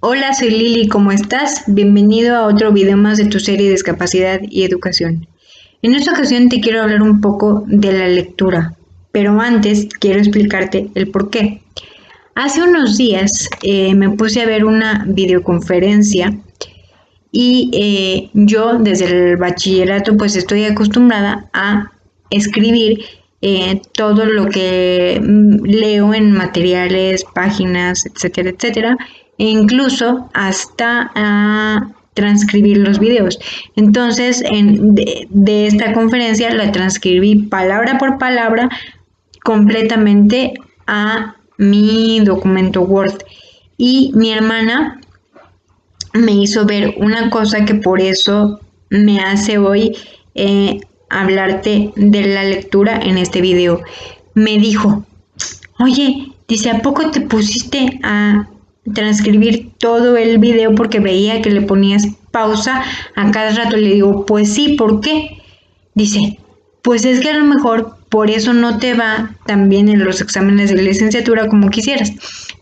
Hola, soy Lili, ¿cómo estás? Bienvenido a otro video más de tu serie de Discapacidad y Educación. En esta ocasión te quiero hablar un poco de la lectura, pero antes quiero explicarte el por qué. Hace unos días me puse a ver una videoconferencia y yo desde el bachillerato pues estoy acostumbrada a escribir todo lo que leo en materiales, páginas, etcétera, etcétera, e incluso hasta a transcribir los videos. Entonces, de esta conferencia la transcribí palabra por palabra completamente a mi documento Word. Y mi hermana me hizo ver una cosa que por eso me hace hoy hablarte de la lectura en este video. Me dijo, oye, dice, ¿a poco te pusiste a transcribir todo el video porque veía que le ponías pausa a cada rato? Le digo, pues sí, ¿por qué? Dice, pues es que a lo mejor por eso no te va tan bien en los exámenes de licenciatura como quisieras.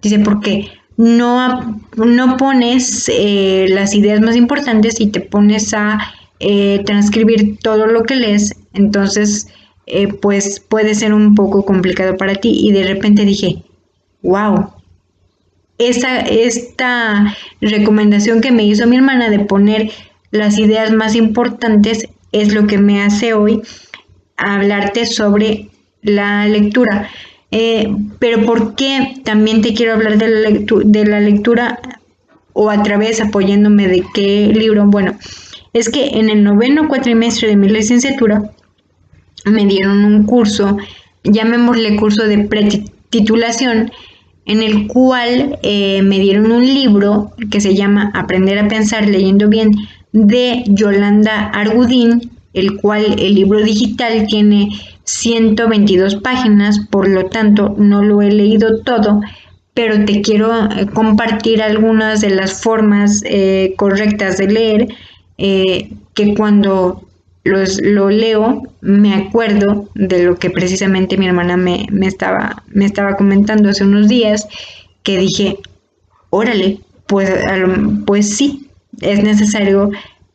Dice, porque no pones las ideas más importantes y te pones a transcribir todo lo que lees, entonces pues puede ser un poco complicado para ti. Y de repente dije, wow, esta recomendación que me hizo mi hermana de poner las ideas más importantes es lo que me hace hoy hablarte sobre la lectura. Pero ¿por qué también te quiero hablar de la lectura o a través apoyándome de qué libro? Bueno, es que en el noveno cuatrimestre de mi licenciatura me dieron un curso, llamémosle curso de pretitulación, en el cual me dieron un libro que se llama Aprender a pensar leyendo bien, de Yolanda Argudín, el cual el libro digital tiene 122 páginas, por lo tanto no lo he leído todo, pero te quiero compartir algunas de las formas correctas de leer, que cuando lo leo me acuerdo de lo que precisamente mi hermana me estaba comentando hace unos días, que dije, órale, pues sí, es necesario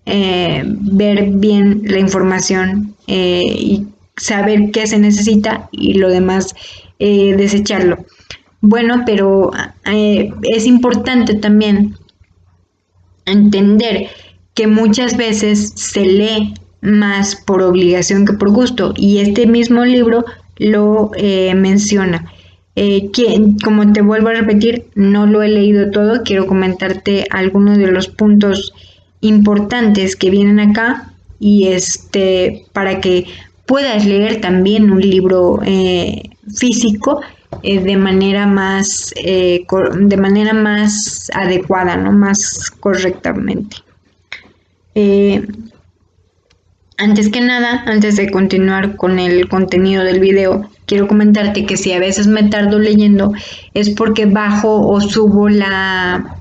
ver bien la información y saber qué se necesita y lo demás desecharlo. Bueno, pero es importante también entender que muchas veces se lee más por obligación que por gusto, y este mismo libro lo menciona. Como te vuelvo a repetir, no lo he leído todo, quiero comentarte algunos de los puntos importantes que vienen acá, y para que puedas leer también un libro físico de manera más adecuada, ¿no? Más correctamente. Eh, Antes que nada, antes de continuar con el contenido del video, quiero comentarte que si a veces me tardo leyendo es porque bajo o subo la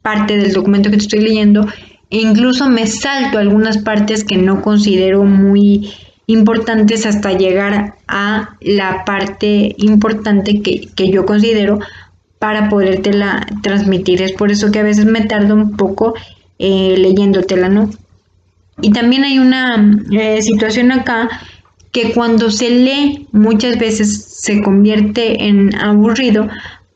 parte del documento que te estoy leyendo e incluso me salto algunas partes que no considero muy importantes hasta llegar a la parte importante que yo considero para podértela transmitir. Es por eso que a veces me tardo un poco leyéndotela, ¿no? Y también hay una situación acá que cuando se lee muchas veces se convierte en aburrido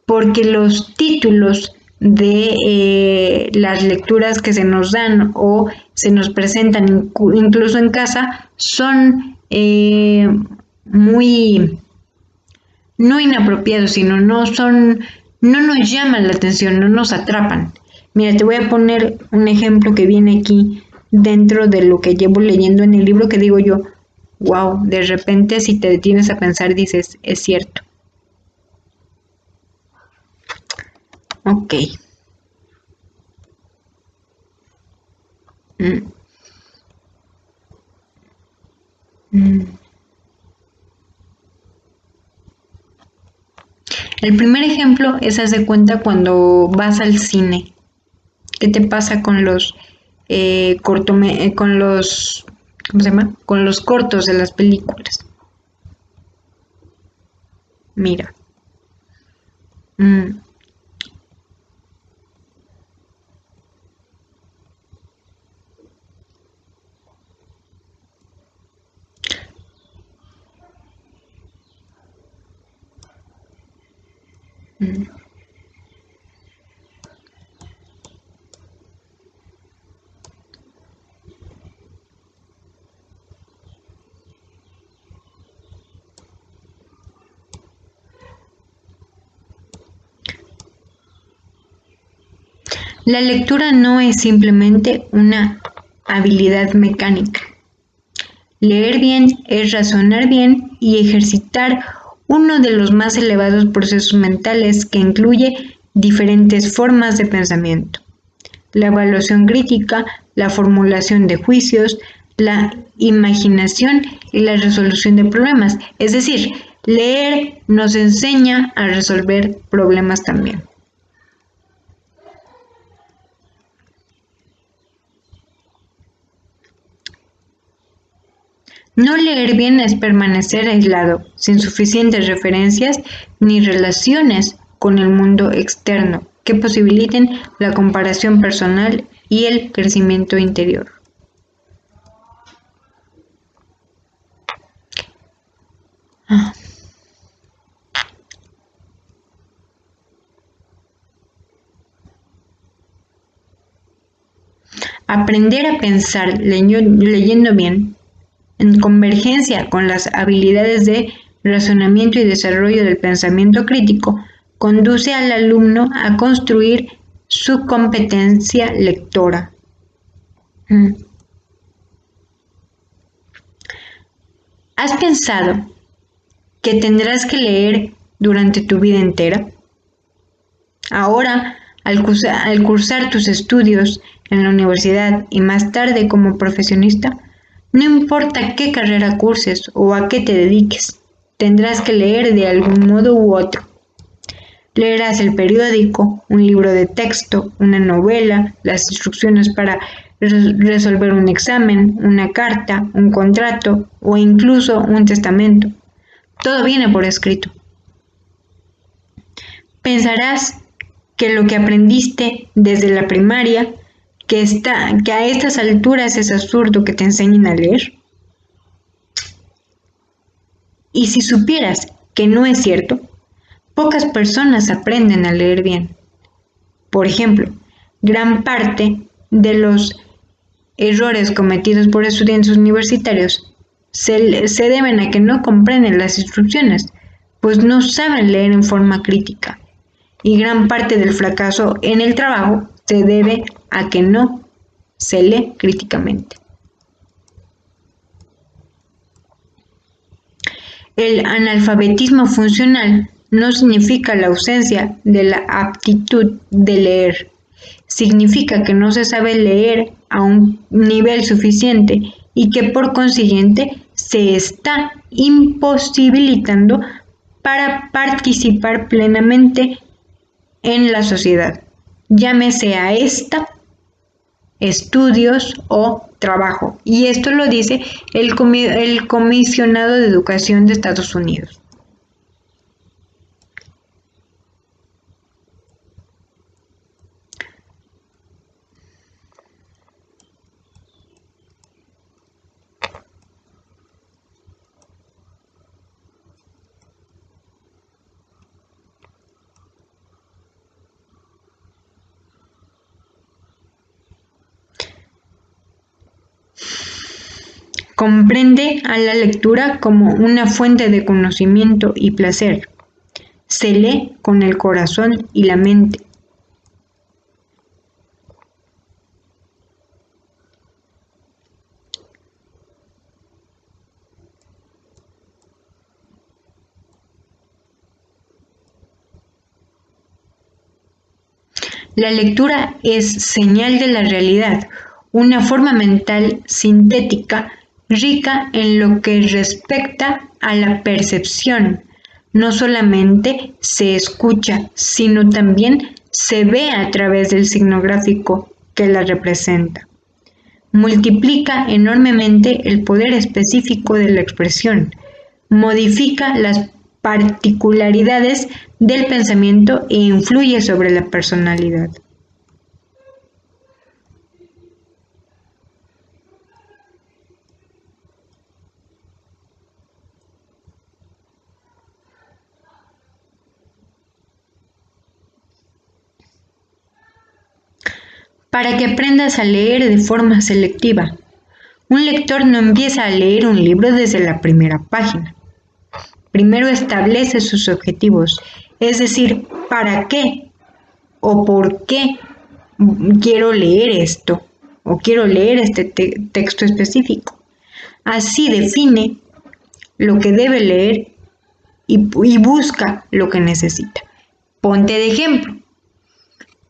porque los títulos de las lecturas que se nos dan o se nos presentan incluso en casa son muy no inapropiados, sino no nos llaman la atención, no nos atrapan. Mira, te voy a poner un ejemplo que viene aquí dentro de lo que llevo leyendo en el libro, que digo yo, wow, de repente si te detienes a pensar dices, es cierto. Ok. Mm. Mm. El primer ejemplo es, haz de cuenta, cuando vas al cine. ¿Qué te pasa con los con los, ¿cómo se llama? Con los cortos de las películas. Mira. Mm. Mm. La lectura no es simplemente una habilidad mecánica. Leer bien es razonar bien y ejercitar uno de los más elevados procesos mentales que incluye diferentes formas de pensamiento: la evaluación crítica, la formulación de juicios, la imaginación y la resolución de problemas. Es decir, leer nos enseña a resolver problemas también. No leer bien es permanecer aislado, sin suficientes referencias ni relaciones con el mundo externo que posibiliten la comparación personal y el crecimiento interior. Aprender a pensar leyendo bien, en convergencia con las habilidades de razonamiento y desarrollo del pensamiento crítico, conduce al alumno a construir su competencia lectora. ¿Has pensado que tendrás que leer durante tu vida entera? Ahora, al cursar tus estudios en la universidad y más tarde como profesionista, no importa qué carrera curses o a qué te dediques, tendrás que leer de algún modo u otro. Leerás el periódico, un libro de texto, una novela, las instrucciones para resolver un examen, una carta, un contrato o incluso un testamento. Todo viene por escrito. Pensarás que lo que aprendiste desde la primaria, que a estas alturas es absurdo que te enseñen a leer. Y si supieras que no es cierto, pocas personas aprenden a leer bien. Por ejemplo, gran parte de los errores cometidos por estudiantes universitarios se deben a que no comprenden las instrucciones, pues no saben leer en forma crítica. Y gran parte del fracaso en el trabajo se debe a que no se lee críticamente. El analfabetismo funcional no significa la ausencia de la aptitud de leer. Significa que no se sabe leer a un nivel suficiente y que por consiguiente se está imposibilitando para participar plenamente en la sociedad, llámese a esta estudios o trabajo. Y esto lo dice el comisionado de educación de Estados Unidos. Comprende a la lectura como una fuente de conocimiento y placer. Se lee con el corazón y la mente. La lectura es señal de la realidad, una forma mental sintética rica en lo que respecta a la percepción. No solamente se escucha, sino también se ve a través del signo gráfico que la representa. Multiplica enormemente el poder específico de la expresión, modifica las particularidades del pensamiento e influye sobre la personalidad. para que aprendas a leer de forma selectiva. Un lector no empieza a leer un libro desde la primera página. Primero establece sus objetivos, es decir, ¿para qué o por qué quiero leer esto o quiero leer este texto específico? Así define lo que debe leer y busca lo que necesita. Ponte de ejemplo.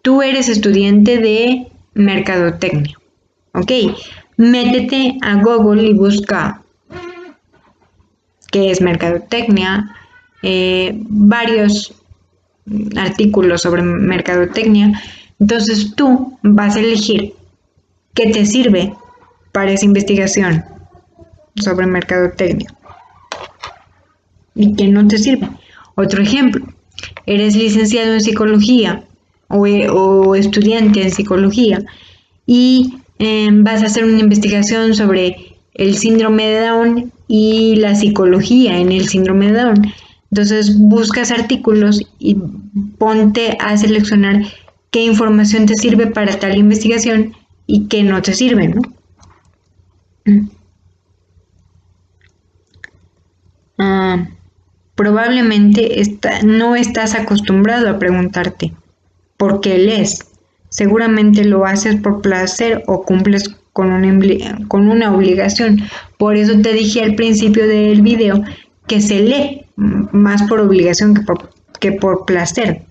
Tú eres estudiante de mercadotecnia, ¿ok? Métete a Google y busca qué es mercadotecnia, varios artículos sobre mercadotecnia. Entonces tú vas a elegir qué te sirve para esa investigación sobre mercadotecnia y qué no te sirve. Otro ejemplo, eres licenciado en psicología o estudiante en psicología y vas a hacer una investigación sobre el síndrome de Down y la psicología en el síndrome de Down. Entonces buscas artículos y ponte a seleccionar qué información te sirve para tal investigación y qué no te sirve, ¿no? Probablemente no estás acostumbrado a preguntarte ¿por qué lees? Seguramente lo haces por placer o cumples con una obligación. Por eso te dije al principio del video que se lee más por obligación que por placer.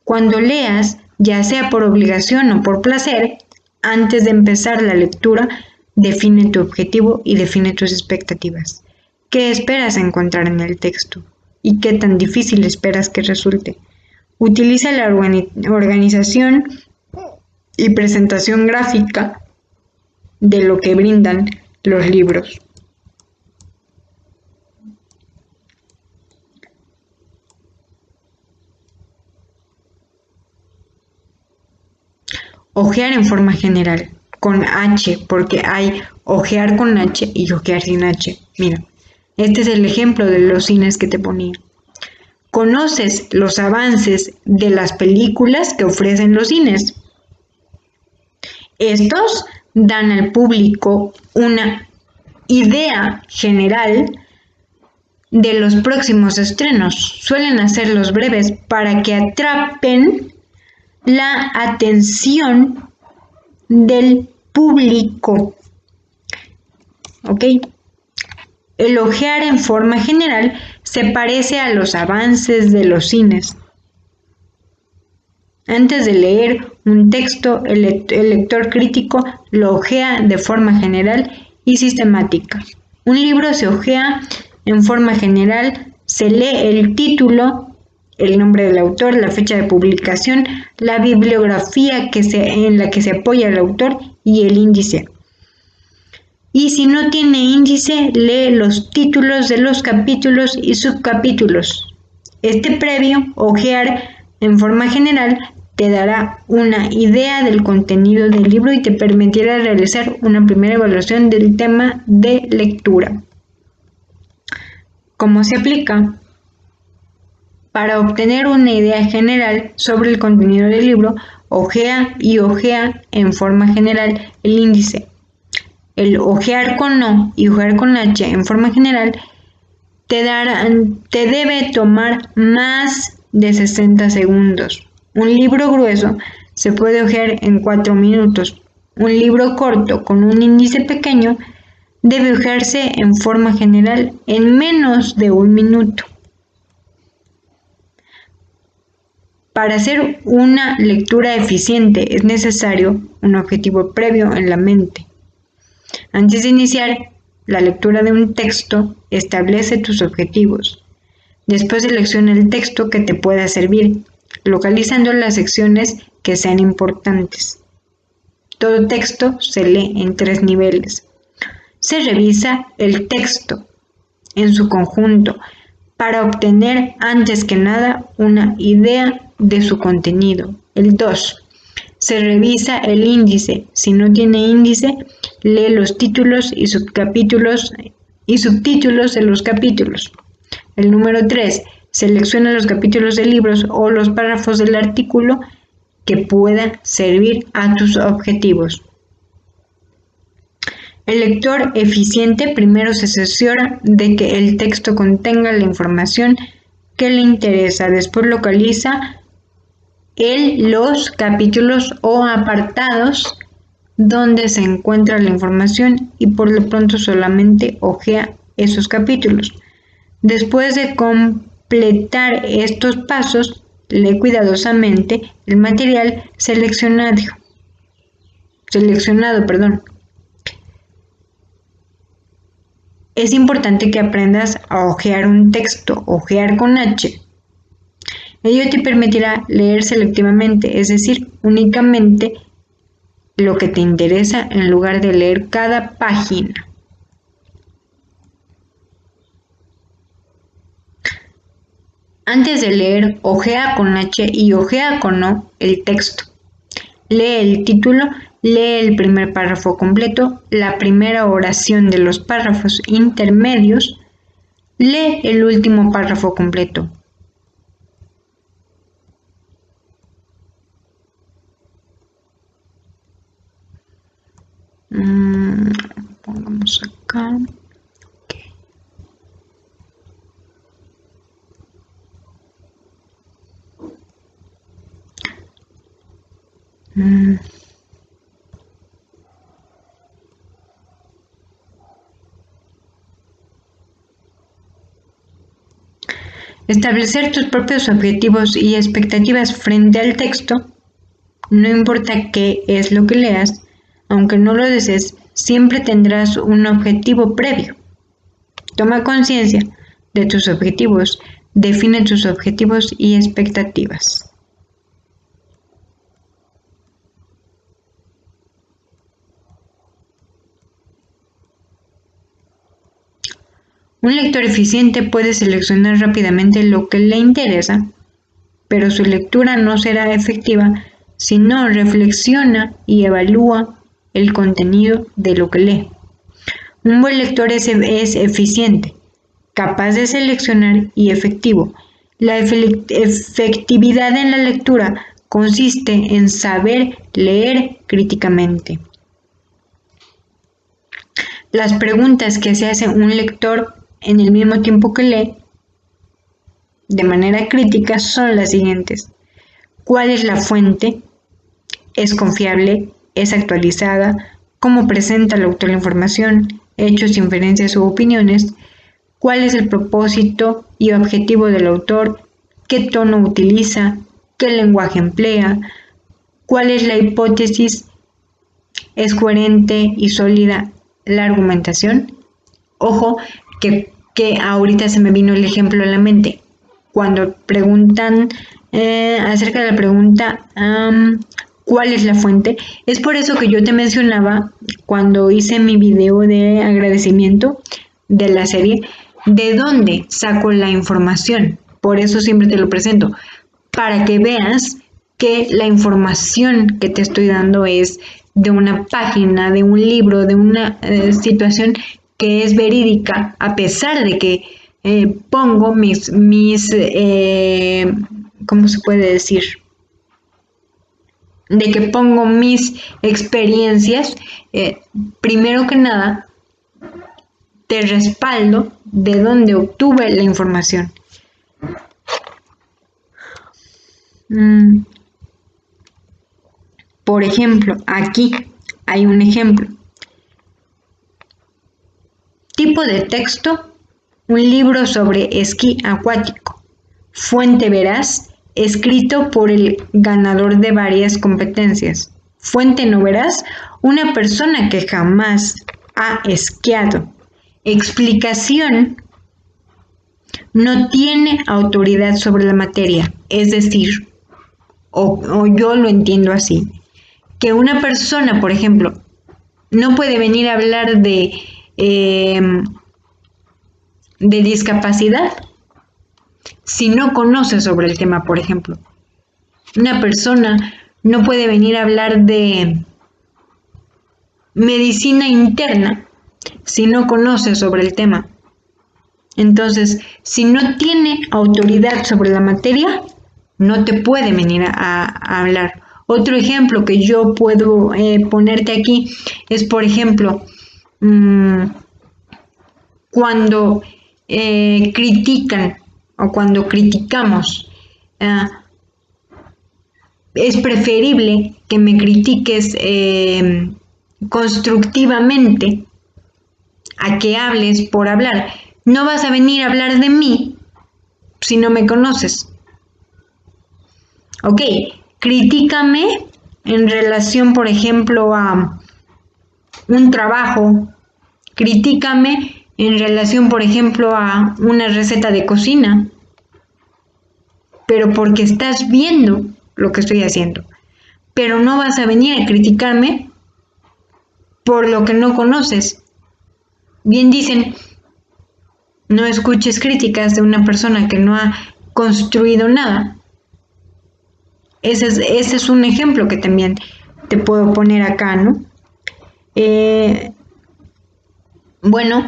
Cuando leas, ya sea por obligación o por placer, antes de empezar la lectura, define tu objetivo y define tus expectativas. ¿Qué esperas encontrar en el texto? ¿Y qué tan difícil esperas que resulte? Utiliza la organización y presentación gráfica de lo que brindan los libros. Ojear en forma general, con H, porque hay ojear con H y ojear sin H. Mira, este es el ejemplo de los cines que te ponía. ¿Conoces los avances de las películas que ofrecen los cines? Estos dan al público una idea general de los próximos estrenos. Suelen hacerlos breves para que atrapen la atención del público. ¿Ok? El ojear en forma general se parece a los avances de los cines. Antes de leer un texto, el lector crítico lo ojea de forma general y sistemática. Un libro se ojea en forma general, se lee el título, el nombre del autor, la fecha de publicación, la bibliografía en la que se apoya el autor y el índice. Y si no tiene índice, lee los títulos de los capítulos y subcapítulos. Este previo ojear en forma general te dará una idea del contenido del libro y te permitirá realizar una primera evaluación del tema de lectura. ¿Cómo se aplica? Para obtener una idea general sobre el contenido del libro, ojea en forma general el índice. El ojear con O y ojear con H en forma general te debe tomar más de 60 segundos. Un libro grueso se puede ojear en 4 minutos. Un libro corto con un índice pequeño debe ojearse en forma general en menos de 1 minuto. Para hacer una lectura eficiente es necesario un objetivo previo en la mente. Antes de iniciar la lectura de un texto, establece tus objetivos. Después selecciona el texto que te pueda servir, localizando las secciones que sean importantes. Todo texto se lee en 3 niveles. Se revisa el texto en su conjunto para obtener antes que nada una idea de su contenido. El 2. Se revisa el índice. Si no tiene índice, lee los títulos y subtítulos de los capítulos. El número 3. Selecciona los capítulos de libros o los párrafos del artículo que pueda servir a tus objetivos. El lector eficiente primero se asegura de que el texto contenga la información que le interesa, después localiza los capítulos o apartados donde se encuentra la información y por lo pronto solamente hojea esos capítulos. Después de completar estos pasos, lee cuidadosamente el material seleccionado. Es importante que aprendas a hojear un texto, hojear con H. Ello te permitirá leer selectivamente, es decir, únicamente lo que te interesa en lugar de leer cada página. Antes de leer, hojea con H y hojea con O el texto. Lee el título, lee el primer párrafo completo, la primera oración de los párrafos intermedios, lee el último párrafo completo. Pongamos acá. Establecer tus propios objetivos y expectativas frente al texto, no importa qué es lo que leas, aunque no lo desees, siempre tendrás un objetivo previo. Toma conciencia de tus objetivos, define tus objetivos y expectativas. Un lector eficiente puede seleccionar rápidamente lo que le interesa, pero su lectura no será efectiva si no reflexiona y evalúa el contenido de lo que lee. Un buen lector es eficiente, capaz de seleccionar y efectivo. La efectividad en la lectura consiste en saber leer críticamente. Las preguntas que se hace un lector en el mismo tiempo que lee de manera crítica son las siguientes. ¿Cuál es la fuente? ¿Es confiable? ¿Es actualizada? ¿Cómo presenta el autor la información? ¿Hechos, inferencias u opiniones? ¿Cuál es el propósito y objetivo del autor? ¿Qué tono utiliza? ¿Qué lenguaje emplea? ¿Cuál es la hipótesis? ¿Es coherente y sólida la argumentación? Ojo, que ahorita se me vino el ejemplo a la mente. Cuando preguntan acerca de la pregunta ¿cuál es la fuente? Es por eso que yo te mencionaba cuando hice mi video de agradecimiento de la serie, ¿de dónde saco la información? Por eso siempre te lo presento, para que veas que la información que te estoy dando es de una página, de un libro, de una situación que es verídica, a pesar de que pongo mis ¿cómo se puede decir? De que pongo mis experiencias, primero que nada, te respaldo de dónde obtuve la información. Por ejemplo, aquí hay un ejemplo. Tipo de texto, un libro sobre esquí acuático. Fuente veraz, escrito por el ganador de varias competencias. Fuente no veraz, una persona que jamás ha esquiado. Explicación, no tiene autoridad sobre la materia, es decir, o yo lo entiendo así, que una persona, por ejemplo, no puede venir a hablar de discapacidad si no conoce sobre el tema, por ejemplo. Una persona no puede venir a hablar de medicina interna si no conoce sobre el tema. Entonces, si no tiene autoridad sobre la materia, no te puede venir a hablar. Otro ejemplo que yo puedo ponerte aquí es, por ejemplo, cuando critican o cuando criticamos. Es preferible que me critiques constructivamente a que hables por hablar. No vas a venir a hablar de mí si no me conoces. Ok, critícame en relación, por ejemplo, a un trabajo. Critícame en relación, por ejemplo, a una receta de cocina. Pero porque estás viendo lo que estoy haciendo. Pero no vas a venir a criticarme por lo que no conoces. Bien dicen, no escuches críticas de una persona que no ha construido nada. Ese es un ejemplo que también te puedo poner acá, ¿no? Bueno,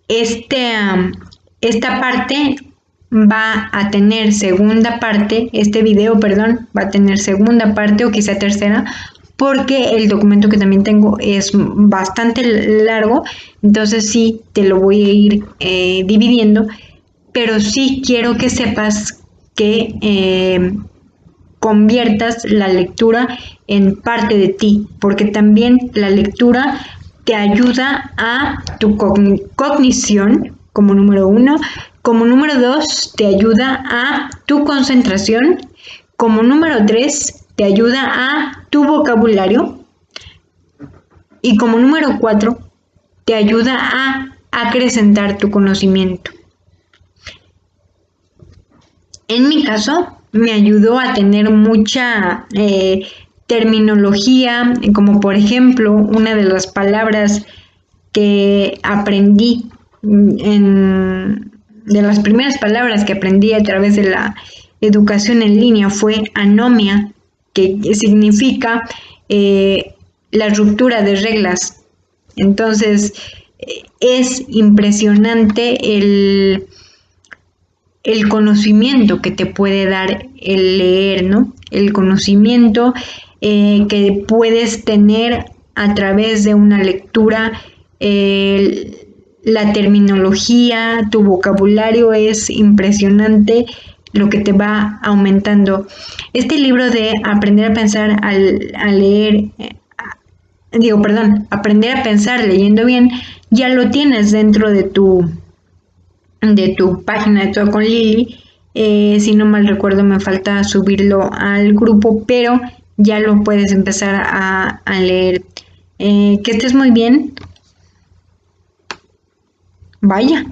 esta parte va a tener segunda parte, este video, perdón, va a tener segunda parte o quizá tercera, porque el documento que también tengo es bastante largo, entonces sí te lo voy a ir dividiendo, pero sí quiero que sepas que conviertas la lectura en parte de ti, porque también la lectura te ayuda a tu cognición como número 1, como número 2 te ayuda a tu concentración, como número 3 te ayuda a tu vocabulario y como número 4 te ayuda a acrecentar tu conocimiento. En mi caso, me ayudó a tener mucha terminología, como por ejemplo, una de las palabras que aprendí, de las primeras palabras que aprendí a través de la educación en línea fue anomia, que significa la ruptura de reglas. Entonces, es impresionante el conocimiento que te puede dar el leer, ¿no? El conocimiento que puedes tener a través de una lectura, la terminología, tu vocabulario es impresionante lo que te va aumentando. Este libro de Aprender a pensar al leer, Aprender a pensar leyendo bien, ya lo tienes dentro de tu página de Todo con Lili. Si no mal recuerdo, me falta subirlo al grupo, pero ya lo puedes empezar a leer. Que estés muy bien. Vaya.